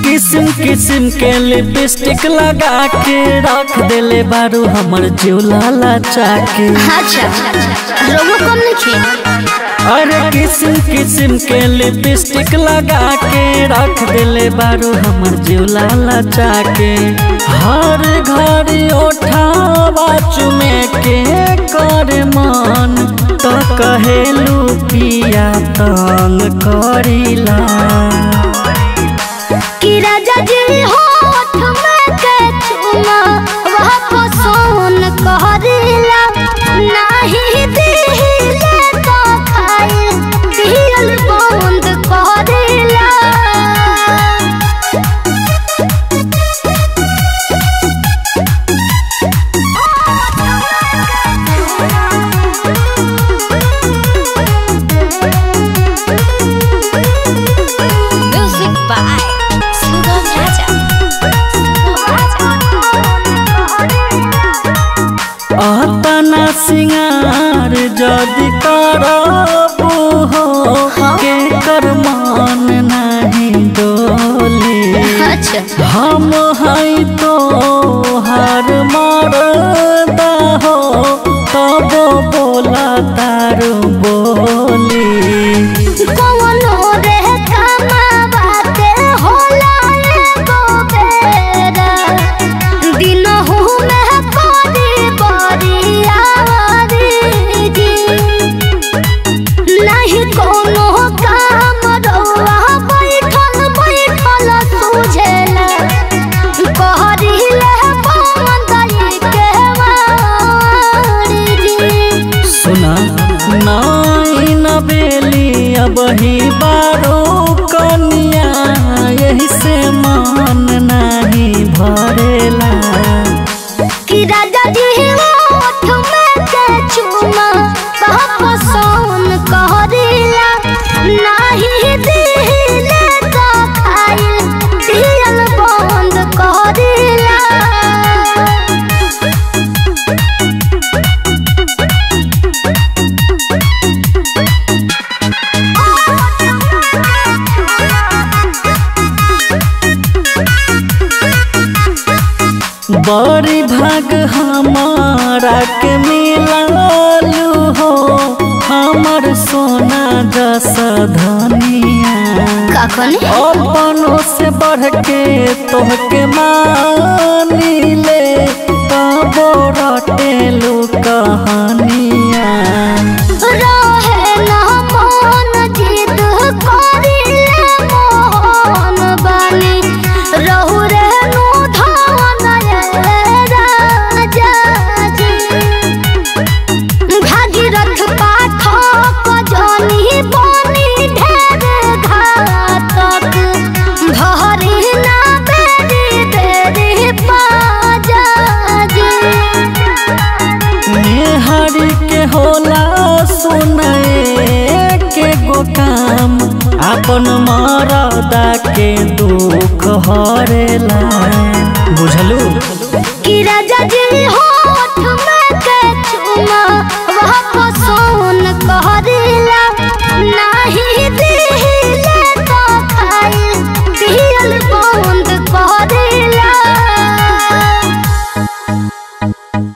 किस्म के लिपस्टिक लगा के रख देले बारू हमर जिउला चाके। अच्छा रोगो कम नहीं। अरे किस्म के लिपस्टिक लगा के रख देले बारू हमर जिउला चाके। हर घर ओठावा चुमे के कर मन तो कहेलू पिया तंग करीला कि राजा जी होठ में के चुमा वह पसंद करेला नहीं दिले तो खाए दिल बंद करेला। म्यूजिक बाय अतना सिंगार जदि करबू हो के कर मन नहीं डोली। अच्छा हम हई तो हर मरदा हो तब बोला तारू बोली। कौनो रे कमावाते होला एगो बेरा दिनहु में बड़ी बड़ी आवारी जी। नहीं कोनो काम रउआ बैठल बैठल सूझेला कहरिले बंदई के वारी जी। सुना नाई न बेली अब ही बारो कनिया यही से मन नहीं भरेला। कि राजा जी होठ में के चुमा पसंद करेला नहीं दिले तो खाए दिल बंद करेला। बड़ी भाग हमारा के मिललू हो हमर सोना जैसा धनिया। अपनों से बढ़ के तोहके मानिले तब रटेलू कहानिया। रहे ना मन जिद करिले मोहन बानी रहु रे भागीरथ पाठक जनी बनी ढेर घातक भरी ना बेरी बेरी पाजा जी। नेहरी के होला सुने के गो काम अपन मरदा के दुख हरेला बुझलू। कि राजा जी हो